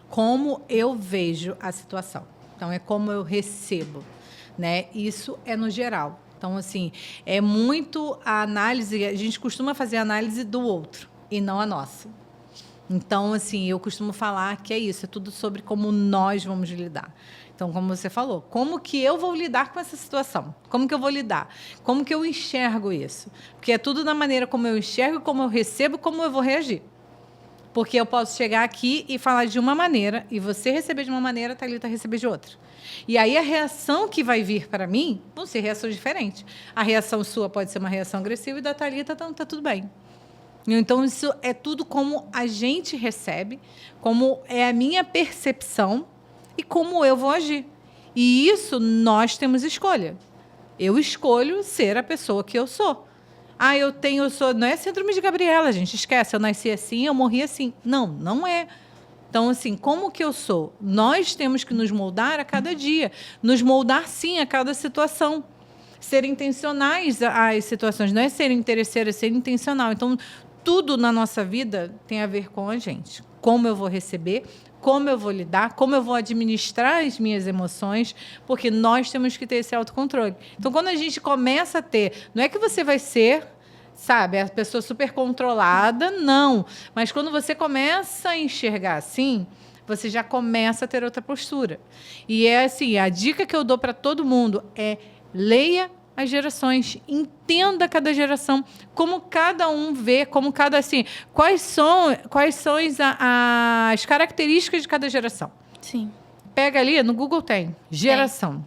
Como eu vejo a situação. Então, é como eu recebo. Né? Isso é no geral. Então, assim, é muito a análise... A gente costuma fazer a análise do outro e não a nossa. Então, assim, eu costumo falar que é isso, é tudo sobre como nós vamos lidar. Então, como você falou, como que eu vou lidar com essa situação? Como que eu vou lidar? Como que eu enxergo isso? Porque é tudo na maneira como eu enxergo, como eu recebo, como eu vou reagir. Porque eu posso chegar aqui e falar de uma maneira, e você receber de uma maneira, a Thalita receber de outra. E aí a reação que vai vir para mim vão ser reações diferentes. A reação sua pode ser uma reação agressiva e da Thalita então tá tudo bem. Então, isso é tudo como a gente recebe, como é a minha percepção e como eu vou agir. E isso nós temos escolha. Eu escolho ser a pessoa que eu sou. Não é síndrome de Gabriela, gente, esquece, eu nasci assim, eu morri assim. Não, não é. Então, assim, como que eu sou? Nós temos que nos moldar a cada dia. Nos moldar, sim, a cada situação. Ser intencionais às situações. Não é ser interesseiro, é ser intencional. Então, tudo na nossa vida tem a ver com a gente. Como eu vou receber, como eu vou lidar, como eu vou administrar as minhas emoções, porque nós temos que ter esse autocontrole. Então, quando a gente começa a ter... Não é que você vai ser... Sabe, a pessoa super controlada, não. Mas quando você começa a enxergar assim, você já começa a ter outra postura. E é assim, a dica que eu dou para todo mundo é leia as gerações, entenda cada geração, como cada um vê, como cada assim, quais são as características de cada geração. Sim. Pega ali, no Google tem geração.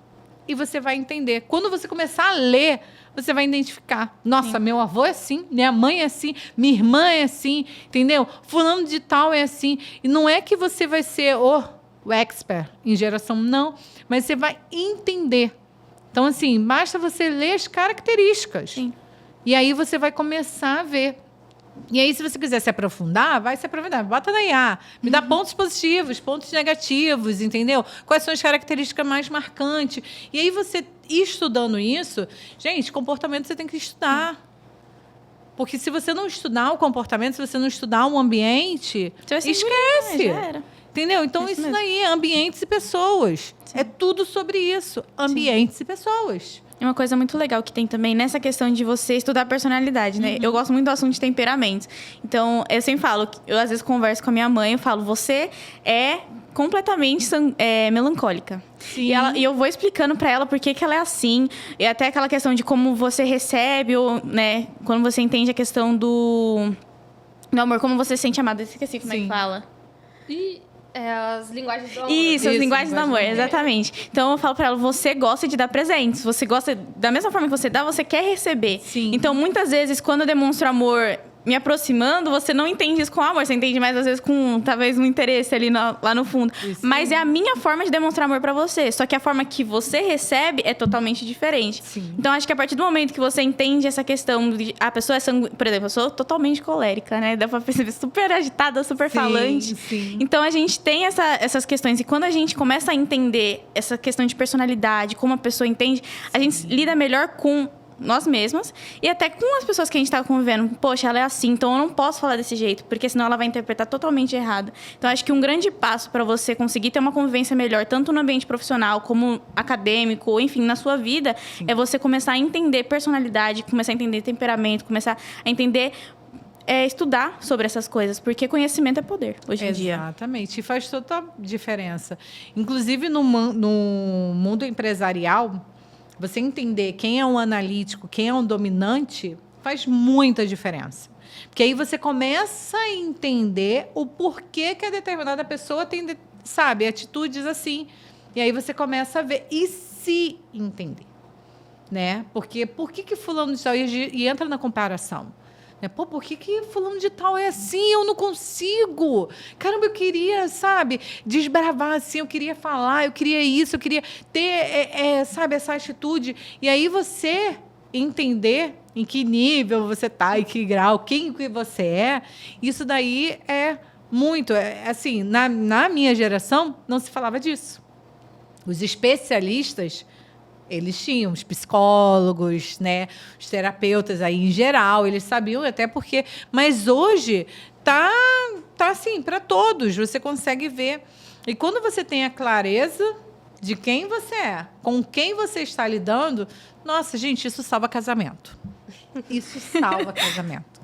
E você vai entender. Quando você começar a ler, você vai identificar. Nossa, sim, meu avô é assim, minha mãe é assim, minha irmã é assim, entendeu? Fulano de tal é assim. E não é que você vai ser o expert em geração, não. Mas você vai entender. Então, assim, basta você ler as características. Sim. E aí você vai começar a ver. E aí, se você quiser se aprofundar, vai se aprofundar. Bota na IA. Me dá pontos positivos, pontos negativos, entendeu? Quais são as características mais marcantes. E aí, você estudando isso... Gente, comportamento você tem que estudar. Porque se você não estudar o comportamento, se você não estudar o ambiente, esquece. Já era. Entendeu? Então, isso daí, ambientes e pessoas. Sim. É tudo sobre isso. Ambientes Sim. e pessoas. É uma coisa muito legal que tem também nessa questão de você estudar a personalidade, né? Uhum. Eu gosto muito do assunto de temperamentos. Então, eu sempre falo, eu às vezes converso com a minha mãe, eu falo, você é completamente melancólica. Sim. E eu vou explicando pra ela por que ela é assim. E até aquela questão de como você recebe, ou, né? Quando você entende a questão do amor, como você se sente amado. Eu esqueci como é que fala. As linguagens do amor. Isso, as linguagens do amor, exatamente. Então, eu falo pra ela, você gosta de dar presentes. Você gosta, da mesma forma que você dá, você quer receber. Sim. Então, muitas vezes, quando eu demonstro amor me aproximando, você não entende isso com amor. Você entende mais, às vezes, com, talvez, um interesse ali lá no fundo. Isso. Mas é a minha forma de demonstrar amor pra você. Só que a forma que você recebe é totalmente diferente. Sim. Então, acho que a partir do momento que você entende essa questão de... A pessoa é sanguínea... Por exemplo, eu sou totalmente colérica, né? Dá pra perceber, super agitada, super falante. Sim. Então, a gente tem essas questões. E quando a gente começa a entender essa questão de personalidade, como a pessoa entende, a gente lida melhor com nós mesmas e até com as pessoas que a gente está convivendo. Poxa, ela é assim, então eu não posso falar desse jeito, porque senão ela vai interpretar totalmente errado. Então, acho que um grande passo para você conseguir ter uma convivência melhor, tanto no ambiente profissional como acadêmico, ou enfim, na sua vida, Sim. é você começar a entender personalidade, começar a entender temperamento, começar a entender... estudar sobre essas coisas, porque conhecimento é poder hoje em dia. Exatamente, e faz toda a diferença. Inclusive, no mundo empresarial, você entender quem é um analítico, quem é um dominante, faz muita diferença. Porque aí você começa a entender o porquê que a determinada pessoa tem, sabe, atitudes assim. E aí você começa a ver e se entender, né? Porque por que fulano de tal... E entra na comparação. Pô, por que fulano de tal é assim? Eu não consigo. Caramba, eu queria, sabe, desbravar assim, eu queria falar, eu queria isso, eu queria ter, sabe, essa atitude. E aí você entender em que nível você está, em que grau, quem que você é, isso daí é muito... assim, na minha geração, não se falava disso. Os especialistas... Eles tinham os psicólogos, né, os terapeutas aí em geral, eles sabiam até porque... Mas hoje tá assim, para todos, você consegue ver. E quando você tem a clareza de quem você é, com quem você está lidando, nossa, gente, isso salva casamento. Isso salva casamento.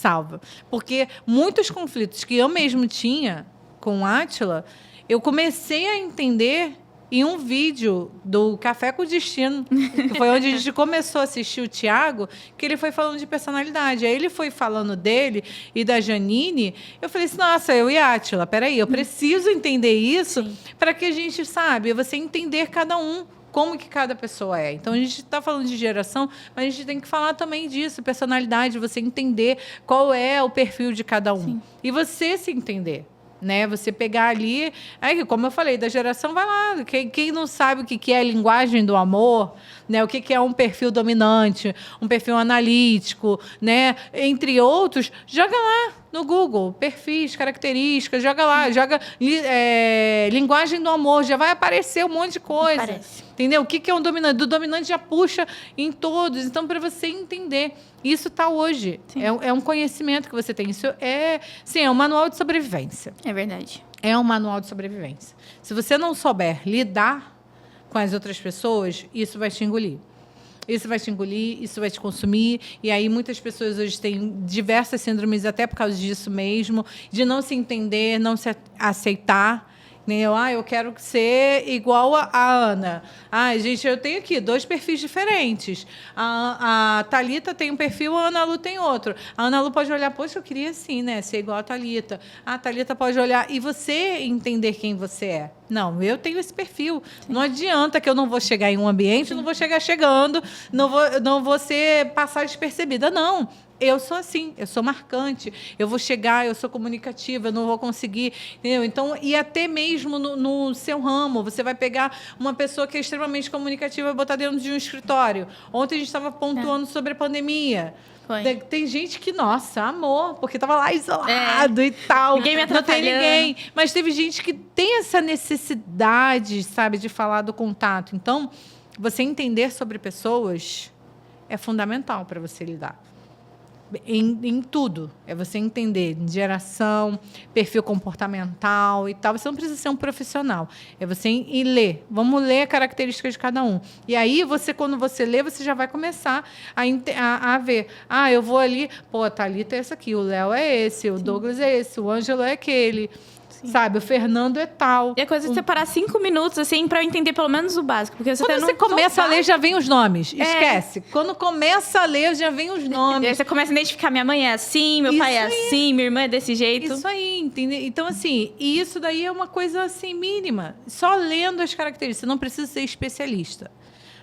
salva. Porque muitos conflitos que eu mesmo tinha com o Átila, eu comecei a entender em um vídeo do Café com o Destino, que foi onde a gente começou a assistir o Thiago, que ele foi falando de personalidade. Aí ele foi falando dele e da Janine. Eu falei assim, nossa, eu e Átila, peraí, eu preciso entender isso para que a gente, sabe, você entender cada um, como que cada pessoa é. Então, a gente está falando de geração, mas a gente tem que falar também disso, personalidade, você entender qual é o perfil de cada um. Sim. E você se entender. Né? Você pegar ali... Aí, como eu falei, da geração, vai lá. Quem não sabe o que é a linguagem do amor, né? O que é um perfil dominante, um perfil analítico, né? Entre outros, joga lá no Google, perfis, características, joga lá, joga linguagem do amor, já vai aparecer um monte de coisa. Parece. Entendeu? O que é um dominante? Do dominante já puxa em todos. Então, para você entender, isso está hoje. É um conhecimento que você tem. Isso é um manual de sobrevivência. É verdade. É um manual de sobrevivência. Se você não souber lidar com as outras pessoas, isso vai te engolir. Isso vai te engolir, isso vai te consumir. E aí muitas pessoas hoje têm diversas síndromes até por causa disso mesmo, de não se entender, não se aceitar. Eu quero ser igual a Ana. Gente, eu tenho aqui 2 perfis diferentes. A Thalita tem um perfil, a Ana Lu tem outro. A Ana Lu pode olhar, poxa, eu queria assim, né? Ser igual a Thalita. A Thalita pode olhar e você entender quem você é. Não, eu tenho esse perfil. Sim. Não adianta que eu não vou chegar em um ambiente, não vou chegar chegando, não vou passar despercebida. Não. Eu sou assim, eu sou marcante, eu vou chegar, eu sou comunicativa, eu não vou conseguir, entendeu? Então, e até mesmo no seu ramo, você vai pegar uma pessoa que é extremamente comunicativa e botar dentro de um escritório. Ontem a gente estava pontuando sobre a pandemia. Foi. Tem gente que, nossa, amor, porque estava lá isolado e tal. Ninguém me atrapalhando. Não tem ninguém. Mas teve gente que tem essa necessidade, sabe, de falar do contato. Então, você entender sobre pessoas é fundamental para você lidar. Em tudo. É você entender geração, perfil comportamental e tal. Você não precisa ser um profissional. É você ir ler. Vamos ler a característica de cada um. E aí, quando você lê, você já vai começar a ver. Eu vou ali... Pô, a Thalita é essa aqui, o Léo é esse, o Douglas é esse, o Ângelo é aquele... Sabe, o Fernando é tal. E a coisa de você parar 5 minutos, assim, pra eu entender pelo menos o básico. Porque quando você começa a ler, já vem os nomes. Esquece. Quando começa a ler, já vem os nomes. E aí você começa a identificar, minha mãe é assim, meu pai é assim, minha irmã é desse jeito. Isso aí, entendeu? Então, assim, e isso daí é uma coisa, assim, mínima. Só lendo as características. Você não precisa ser especialista.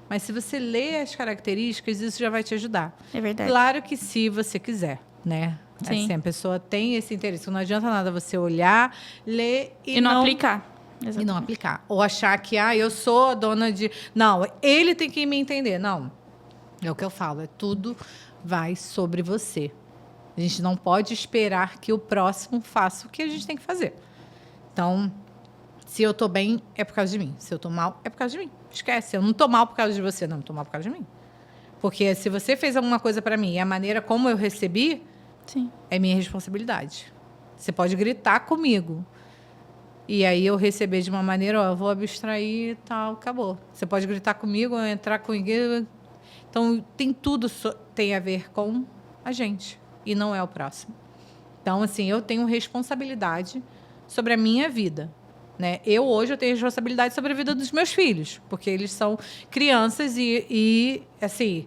Mas se você lê as características, isso já vai te ajudar. É verdade. Claro que se você quiser, né? Sim. Assim, a pessoa tem esse interesse. Não adianta nada você olhar, ler e não aplicar. Exatamente. E não aplicar. Ou achar que, eu sou a dona de... Não, ele tem que me entender. Não. É o que eu falo. Tudo vai sobre você. A gente não pode esperar que o próximo faça o que a gente tem que fazer. Então, se eu estou bem, é por causa de mim. Se eu estou mal, é por causa de mim. Esquece. Eu não estou mal por causa de você. Não, estou mal por causa de mim. Porque se você fez alguma coisa para mim e a maneira como eu recebi... Sim. É minha responsabilidade. Você pode gritar comigo. E aí eu receber de uma maneira, eu vou abstrair e tal, acabou. Você pode gritar comigo, entrar comigo. Então, tudo tem a ver com a gente. E não é o próximo. Então, assim, eu tenho responsabilidade sobre a minha vida. Né? Hoje, eu tenho responsabilidade sobre a vida dos meus filhos, porque eles são crianças e assim,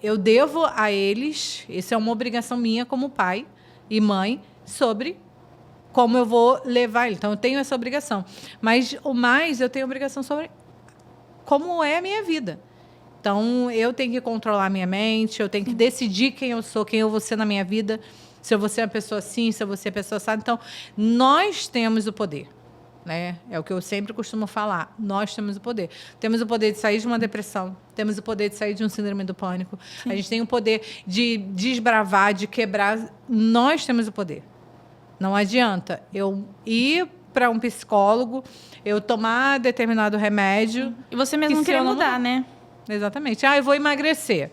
eu devo a eles, isso é uma obrigação minha como pai e mãe, sobre como eu vou levar ele. Então, eu tenho essa obrigação. Mas, eu tenho obrigação sobre como é a minha vida. Então, eu tenho que controlar a minha mente, eu tenho que decidir quem eu sou, quem eu vou ser na minha vida, se eu vou ser uma pessoa assim, se eu vou ser uma pessoa assim. Então, nós temos o poder. Né? É o que eu sempre costumo falar. Nós temos o poder. Temos o poder de sair de uma depressão. Temos o poder de sair de um síndrome do pânico. Sim. A gente tem o poder de desbravar, de quebrar. Nós temos o poder. Não adianta eu ir para um psicólogo, eu tomar determinado remédio... E você mesmo querer mudar, né? Exatamente. Eu vou emagrecer.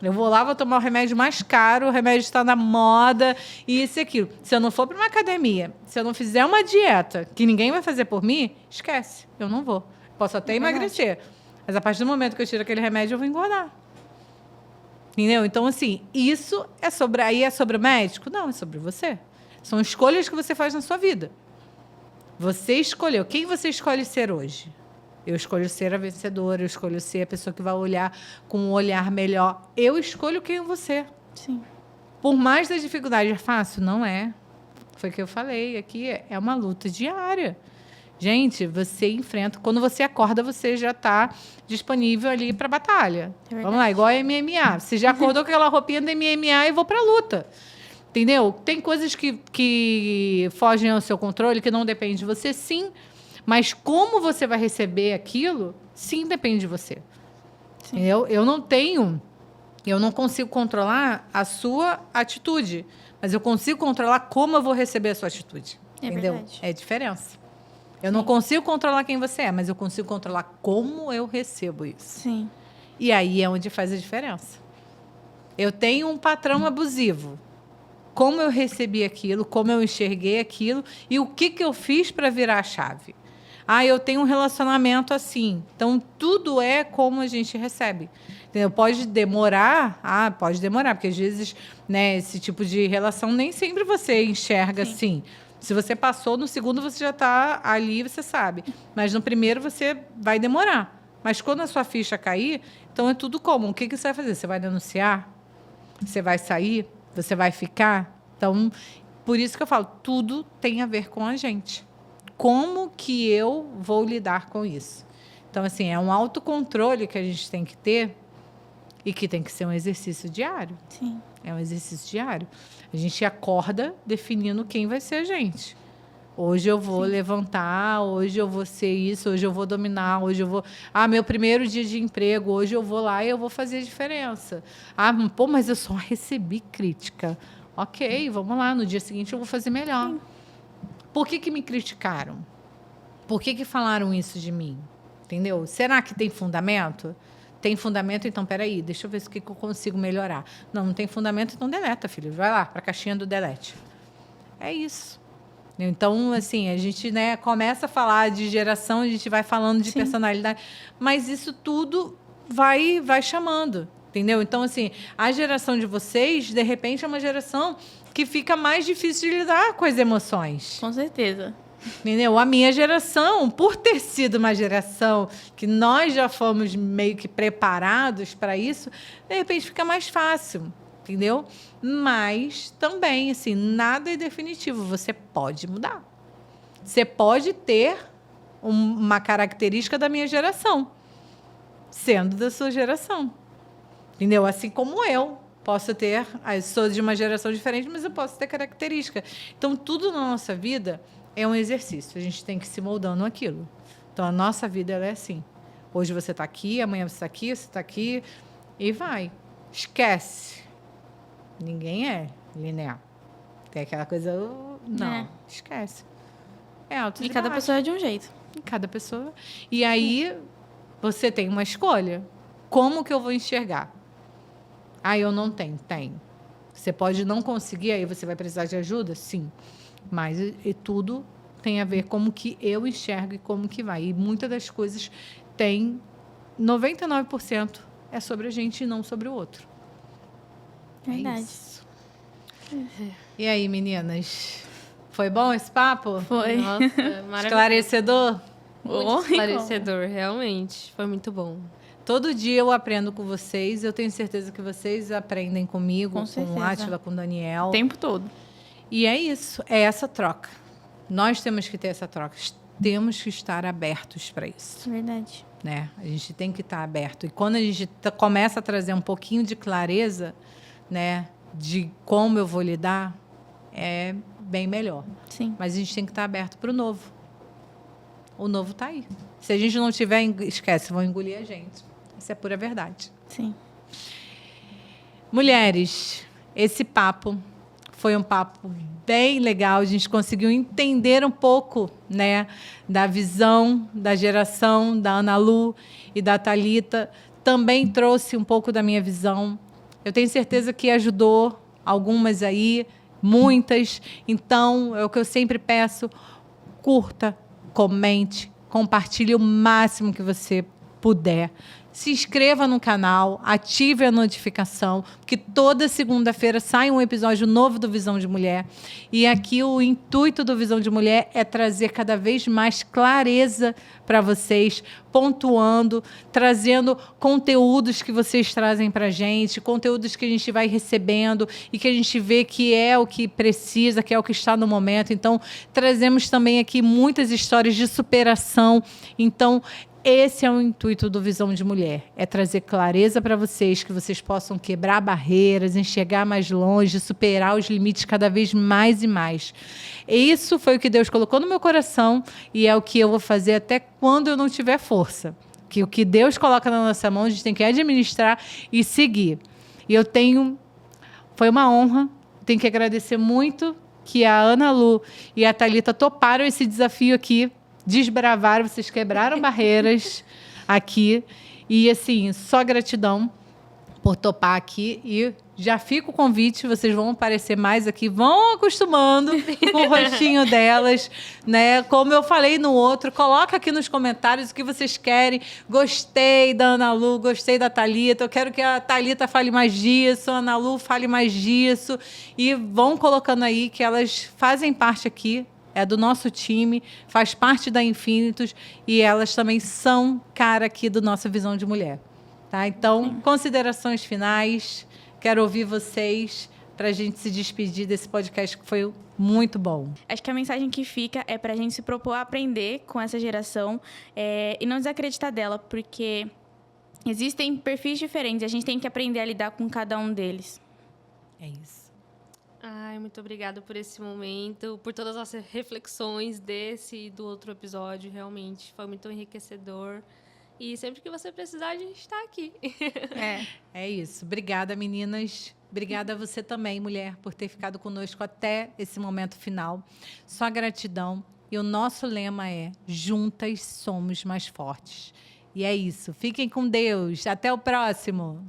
Eu vou lá, vou tomar o remédio mais caro, o remédio está na moda, e isso e aquilo. Se eu não for para uma academia, se eu não fizer uma dieta que ninguém vai fazer por mim, esquece, eu não vou. Posso até emagrecer, mas a partir do momento que eu tiro aquele remédio, eu vou engordar. Entendeu? Então, assim, isso é sobre... Aí é sobre o médico? Não, é sobre você. São escolhas que você faz na sua vida. Você escolheu. Quem você escolhe ser hoje? Eu escolho ser a vencedora, eu escolho ser a pessoa que vai olhar com um olhar melhor. Eu escolho quem é você. Sim. Por mais da dificuldade, é fácil? Não é. Foi o que eu falei aqui, é uma luta diária. Gente, você enfrenta... Quando você acorda, você já está disponível ali para a batalha. É Vamos lá, igual a MMA. Você já acordou com aquela roupinha da MMA e vou para a luta. Entendeu? Tem coisas que fogem ao seu controle, que não depende de você, sim. Mas como você vai receber aquilo, sim, depende de você. Sim. Eu não consigo controlar a sua atitude, mas eu consigo controlar como eu vou receber a sua atitude. É entendeu? verdade. É a diferença. Eu não consigo controlar quem você é, mas eu consigo controlar como eu recebo isso. Sim. E aí é onde faz a diferença. Eu tenho um patrão abusivo. Como eu recebi aquilo, como eu enxerguei aquilo e o que eu fiz para virar a chave. Eu tenho um relacionamento assim. Então, tudo é como a gente recebe. Entendeu? Pode demorar, porque às vezes, né, esse tipo de relação nem sempre você enxerga assim. Se você passou, no segundo você já está ali, você sabe. Mas no primeiro você vai demorar. Mas quando a sua ficha cair, então é tudo como? O que você vai fazer? Você vai denunciar? Você vai sair? Você vai ficar? Então, por isso que eu falo, tudo tem a ver com a gente. Como que eu vou lidar com isso? Então, assim, é um autocontrole que a gente tem que ter e que tem que ser um exercício diário. Sim. É um exercício diário. A gente acorda definindo quem vai ser a gente. Hoje eu vou levantar, hoje eu vou ser isso, hoje eu vou dominar, hoje eu vou... meu primeiro dia de emprego, hoje eu vou lá e eu vou fazer a diferença. Mas eu só recebi crítica. Ok, vamos lá, no dia seguinte eu vou fazer melhor. Sim. Por que me criticaram? Por que falaram isso de mim? Entendeu? Será que tem fundamento? Tem fundamento, então, peraí, deixa eu ver o que eu consigo melhorar. Não tem fundamento, então deleta, filho. Vai lá, para a caixinha do delete. É isso. Então, assim, a gente, né, começa a falar de geração, a gente vai falando de personalidade, mas isso tudo vai chamando, entendeu? Então, assim, a geração de vocês, de repente, é uma geração que fica mais difícil de lidar com as emoções. Com certeza. Entendeu? A minha geração, por ter sido uma geração que nós já fomos meio que preparados para isso, de repente fica mais fácil, entendeu? Mas também, assim, nada é definitivo. Você pode mudar. Você pode ter uma característica da minha geração, sendo da sua geração. Entendeu? Assim como eu. Sou de uma geração diferente, mas eu posso ter característica. Então, tudo na nossa vida é um exercício. A gente tem que se moldando aquilo. Então, a nossa vida ela é assim. Hoje você está aqui, amanhã você está aqui, e vai. Esquece. Ninguém é linear. Tem aquela coisa... Não, esquece. É alto e cada pessoa é de um jeito. E cada pessoa... E aí, você tem uma escolha. Como que eu vou enxergar? Eu não tenho. Tem. Você pode não conseguir, aí você vai precisar de ajuda? Sim. Mas tudo tem a ver como que eu enxergo e como que vai. E muitas das coisas tem... 99% é sobre a gente e não sobre o outro. Verdade. É isso. E aí, meninas? Foi bom esse papo? Foi. Nossa, maravilhoso. Esclarecedor? Muito esclarecedor, realmente. Foi muito bom. Todo dia eu aprendo com vocês. Eu tenho certeza que vocês aprendem comigo, com o Átila, com o Daniel. O tempo todo. E é isso. É essa troca. Nós temos que ter essa troca. Temos que estar abertos para isso. Verdade. Né? A gente tem que estar aberto. E quando a gente começa a trazer um pouquinho de clareza, né, de como eu vou lidar, é bem melhor. Sim. Mas a gente tem que estar aberto para o novo. O novo está aí. Se a gente não tiver, esquece, vão engolir a gente. Isso é pura verdade. Sim. Mulheres, esse papo foi um papo bem legal. A gente conseguiu entender um pouco, né, da visão da geração da Ana Lu e da Thalita. Também trouxe um pouco da minha visão. Eu tenho certeza que ajudou algumas aí, muitas. Então, é o que eu sempre peço: curta, comente, compartilhe o máximo que você puder, se inscreva no canal, ative a notificação, porque toda segunda-feira sai um episódio novo do Visão de Mulher. E aqui o intuito do Visão de Mulher é trazer cada vez mais clareza para vocês, pontuando, trazendo conteúdos que vocês trazem para a gente, conteúdos que a gente vai recebendo e que a gente vê que é o que precisa, que é o que está no momento. Então, trazemos também aqui muitas histórias de superação. Então, esse é o intuito do Visão de Mulher, é trazer clareza para vocês, que vocês possam quebrar barreiras, enxergar mais longe, superar os limites cada vez mais e mais. Isso foi o que Deus colocou no meu coração e é o que eu vou fazer até quando eu não tiver força. Que o que Deus coloca na nossa mão, a gente tem que administrar e seguir. E foi uma honra, tenho que agradecer muito que a Ana Lu e a Thalita toparam esse desafio aqui, desbravaram, vocês quebraram barreiras aqui. E, assim, só gratidão por topar aqui. E já fica o convite, vocês vão aparecer mais aqui, vão acostumando com o rostinho delas, né? Como eu falei no outro, coloca aqui nos comentários o que vocês querem. Gostei da Ana Lu, gostei da Thalita, eu quero que a Thalita fale mais disso, a Ana Lu fale mais disso. E vão colocando aí que elas fazem parte aqui, é do nosso time, faz parte da Infinitus e elas também são cara aqui do nosso Visão de Mulher. Tá? Então, considerações finais. Quero ouvir vocês para a gente se despedir desse podcast que foi muito bom. Acho que a mensagem que fica é para a gente se propor a aprender com essa geração e não desacreditar dela, porque existem perfis diferentes e a gente tem que aprender a lidar com cada um deles. É isso. Ai, muito obrigada por esse momento, por todas as reflexões desse e do outro episódio. Realmente foi muito enriquecedor. E sempre que você precisar, a gente está aqui. É isso. Obrigada, meninas. Obrigada a você também, mulher, por ter ficado conosco até esse momento final. Só gratidão. E o nosso lema é: juntas somos mais fortes. E é isso. Fiquem com Deus. Até o próximo.